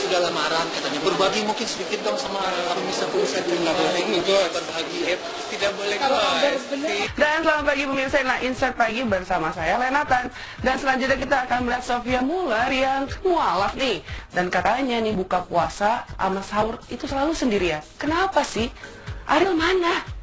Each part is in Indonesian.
sudah lamaran katanya, berbagi mungkin sedikit dong sama pemirsa-pemirsa ini itu berbagi. Tidak boleh Dan selamat pagi pemirsa Insert Pagi bersama saya Lenatan. Dan selanjutnya kita akan melihat Sophia Muller yang mualaf nih. Dan katanya nih buka puasa sama sahur itu selalu sendirian. Kenapa sih? Ariel mana?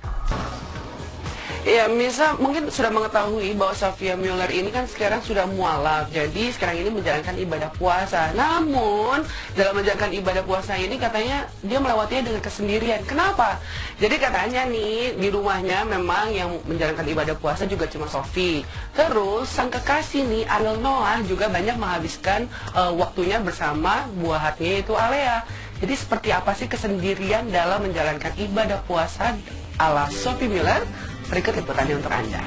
Ya, Misa mungkin sudah mengetahui bahwa Sophia Muller ini kan sekarang sudah mualaf. Jadi sekarang ini menjalankan ibadah puasa. Namun dalam menjalankan ibadah puasa ini katanya dia melewatinya dengan kesendirian. Kenapa? Jadi katanya nih di rumahnya memang yang menjalankan ibadah puasa juga cuma Sophie. Terus sang kekasih nih Ariel Noah juga banyak menghabiskan waktunya bersama buah hatinya itu Alea. Jadi seperti apa sih kesendirian dalam menjalankan ibadah puasa ala Sophie Muller? Berikut liputannya untuk Anda.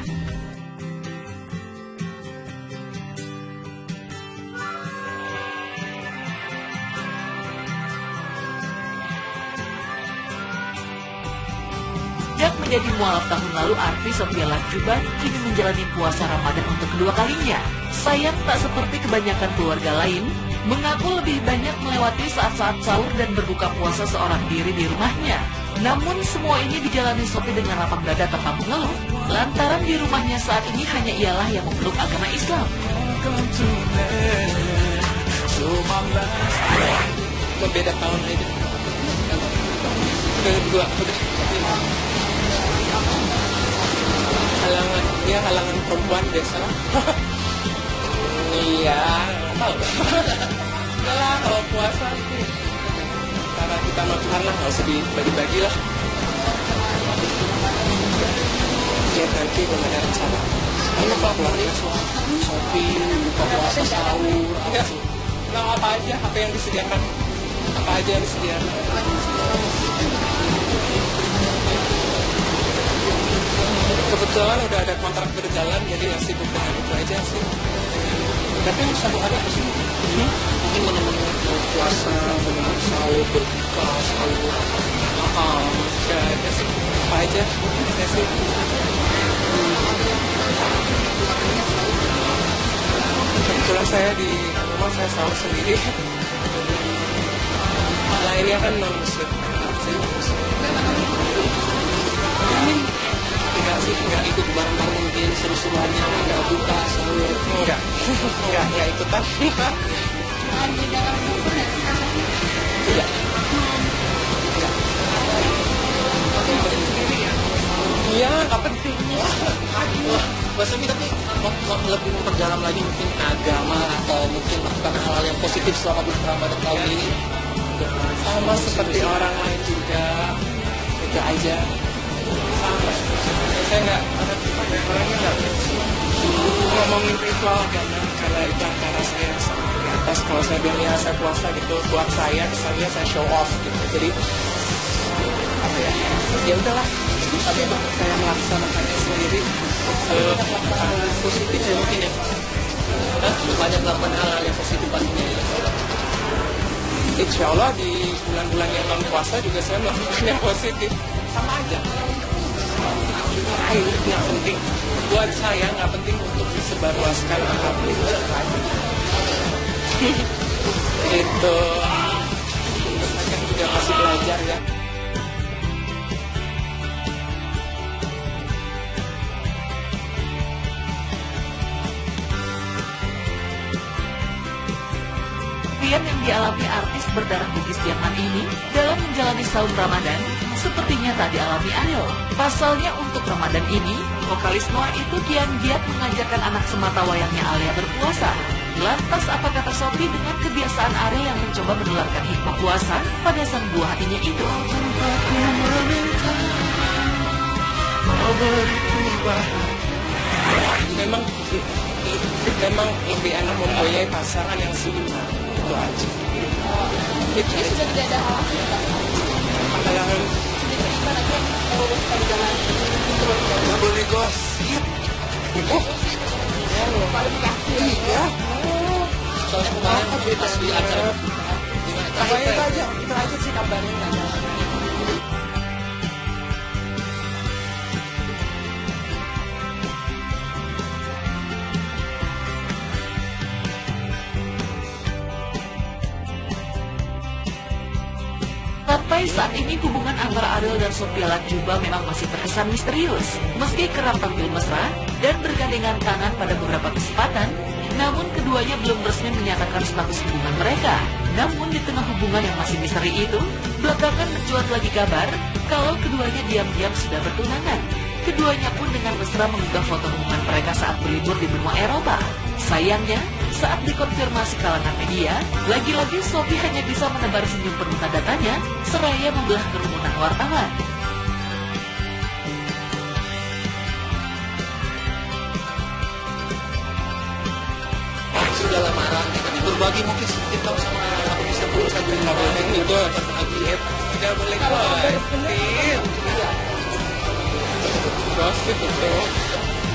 Sejak menjadi mualaf tahun lalu, artis Sophia Latjuba kini menjalani puasa Ramadan untuk kedua kalinya. Sayang tak seperti kebanyakan keluarga lain, mengaku lebih banyak melewati saat-saat sahur dan berbuka puasa seorang diri di rumahnya. Namun semua ini dijalani Sophie dengan lapang dada tanpa mengeluh, lantaran di rumahnya saat ini hanya ialah yang memeluk agama Islam. Beda tahun aja. Kedua, halangan perempuan biasa. Iya, tahu. Lah kalau puasa sih cara kita makan lah, nggak usah dibagi-bagi lah. Lihat nanti bagaimana rencana. Ini Pak keluarga Sophie buka puasa sahur. Nah, apa aja, apa yang disediakan, apa aja yang disediakan. Kebetulan udah ada kontrak berjalan, jadi ya sibuk dengan itu aja sih. Tapi satu hari apa sih? Mungkin menu-menu puasa, menu sahur, berbuka, sahur. Gak ada sih. Apa aja? Saya sih. Kebetulan saya di rumah saya sahur sendiri. Lainnya kan non-muslim. Saya non-muslim. Enggak sih, enggak ikut bareng-bareng mungkin seru-seruannya, enggak buka sahur. Enggak ikutan. Tidak. Iya, nggak penting. Tapi lebih memperdalam lagi mungkin agama atau mungkin melakukan hal-hal yang positif selama bulan Ramadan tahun ini. Sama seperti orang lain juga, itu aja. Sama. Saya nggak orangnya nggak ngomongin ritual agama karena itu antara saya sama di atas. Kalau saya bilang ya saya puasa gitu, buat saya kesannya saya show off gitu. Jadi apa ya? Ya udahlah. Tapi saya melaksanakannya sendiri. Positif ya mungkin ya. Banyak melakukan hal-hal yang positif pastinya. Insya Allah di bulan-bulan yang non puasa juga saya melakukan yang positif. Sama aja. Nggak penting. Buat saya nggak penting untuk disebarluaskan apapun. Itu. Saya kan juga masih belajar ya. Yang dialami artis berdarah Bugis Jerman ini dalam menjalani saum Ramadan sepertinya tak dialami Ariel. Pasalnya untuk Ramadan ini, vokalis Noah itu kian giat mengajarkan anak semata wayangnya Alea berpuasa. Lantas apa kata Sophie dengan kebiasaan Ariel yang mencoba menularkan hikmah puasa pada sang buah hatinya itu? Memang lebih enak mempunyai pasangan yang seiman. Itu aja. Itu sudah tidak ada halangan. Nggak boleh gosip. Iya. Soalnya kemarin pas di acara. Itu aja sih kabarnya. Sampai saat ini hubungan antara Ariel dan Sophia Latjuba memang masih terkesan misterius. Meski kerap tampil mesra dan bergandengan tangan pada beberapa kesempatan, namun keduanya belum resmi menyatakan status hubungan mereka. Namun di tengah hubungan yang masih misteri itu, belakangan mencuat lagi kabar kalau keduanya diam-diam sudah bertunangan. Keduanya pun dengan mesra mengunggah foto hubungan mereka saat berlibur di benua Eropa. Sayangnya, saat dikonfirmasi kalangan media, lagi-lagi Sophie hanya bisa menebar senyum penuh tanda tanya, seraya membelah kerumunan wartawan. Sudah lamaran, tapi berbagi mungkin sedikit tahu sama aku bisa pulang satu nggak boleh itu berbagi tidak boleh gosip itu.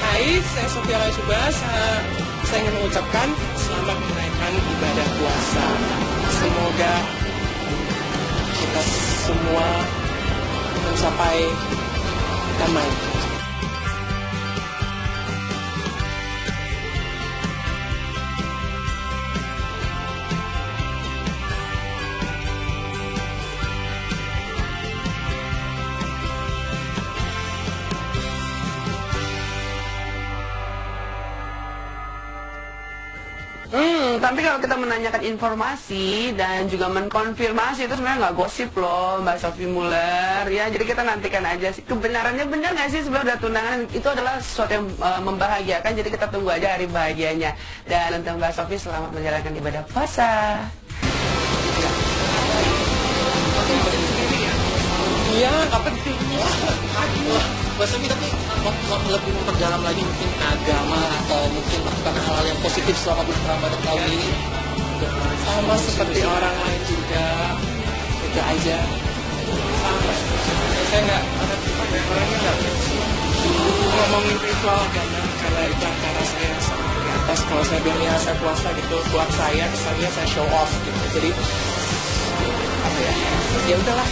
Hai, saya Sophia Latjuba. Saya ingin mengucapkan selamat menunaikan ibadah puasa. Semoga kita semua mencapai damai. Tapi kalau kita menanyakan informasi dan juga mengkonfirmasi itu sebenarnya nggak gosip loh, Mbak Sophie Muller. Ya, jadi kita nantikan aja sih kebenarannya benar nggak sih sebenarnya udah tunangan itu adalah sesuatu yang membahagiakan. Jadi kita tunggu aja hari bahagianya. Dan untuk Mbak Sophie selamat menjalankan ibadah puasa. Iya, nggak penting. Mbak Sophie tapi lebih memperdalam lagi mungkin agama atau mungkin melakukan hal-hal yang positif selama bulan Ramadan tahun ini. Sama seperti orang lain juga aja. Sama. Saya nggak orangnya nggak ngomongin ritual agama karena itu antara saya sama di atas. Kalau saya bilang ya saya puasa gitu buat saya, kesannya saya show off gitu. Jadi apa ya? Ya udahlah.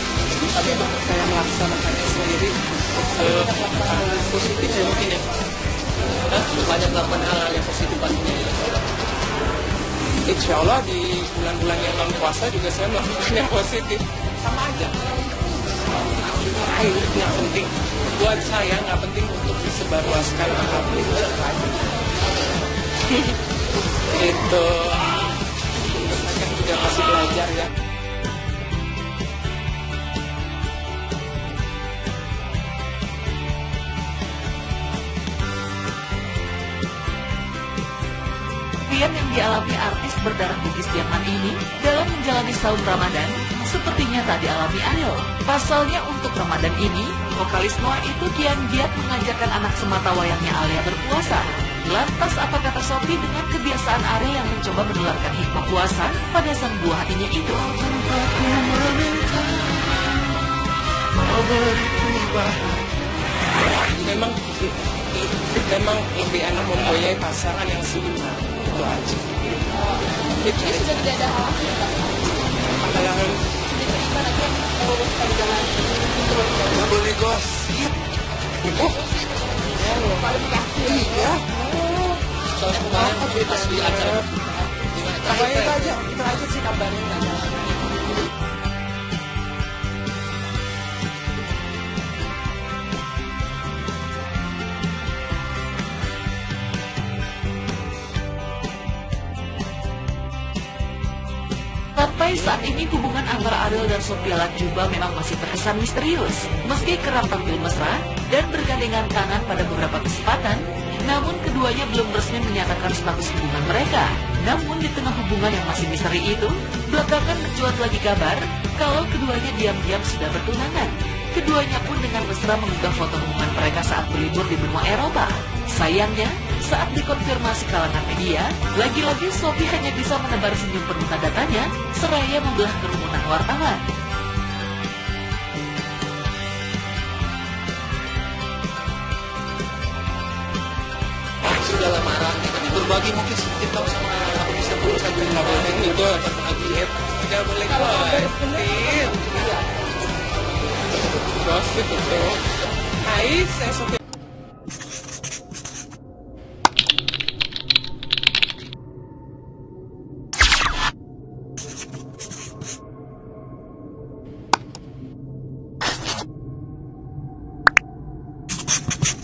Tapi saya melaksanakannya sendiri Hal positif ya mungkin ya. Banyak melakukan hal-hal yang positif pastinya. Insya Allah di bulan-bulan yang non puasa juga saya melakukan yang positif. Sama aja. Nggak penting. Buat saya nggak penting untuk disebarluaskan apapun itu aja. Itu. Saya kan juga masih belajar ya. Yang dialami artis berdarah Bugis Jerman ini dalam menjalani saum Ramadan sepertinya tak dialami Ariel. Pasalnya untuk Ramadan ini, vokalis Noah itu kian giat mengajarkan anak semata wayangnya Alia berpuasa. Lantas apa kata Sophie dengan kebiasaan Ariel yang mencoba menularkan hikmah puasa pada sang buah hatinya itu? Memang lebih enak mempunyai pasangan yang seimbang. Itu aja. Itu sudah tidak ada halangan. Nggak boleh gosip. Iya. Soalnya kemarin pas di acara itu aja sih kabarnya. Sampai saat ini hubungan antara Ariel dan Sophia Latjuba memang masih terkesan misterius. Meski kerap tampil mesra dan bergandengan tangan pada beberapa kesempatan, namun keduanya belum resmi menyatakan status hubungan mereka. Namun di tengah hubungan yang masih misteri itu, belakangan mencuat lagi kabar kalau keduanya diam-diam sudah bertunangan. Keduanya pun dengan mesra mengunggah foto hubungan mereka saat berlibur di benua Eropa. Sayangnya, saat dikonfirmasi kalangan media, lagi-lagi Sophie hanya bisa menebar senyum penuh tanda tanya, seraya membelah kerumunan wartawan. sudah lamaran, tapi berbagi mungkin sedikit tahu sama aku bisa pulang satu nggak boleh itu berbagi tidak boleh gosip itu. Hai, saya Sophia. Safia.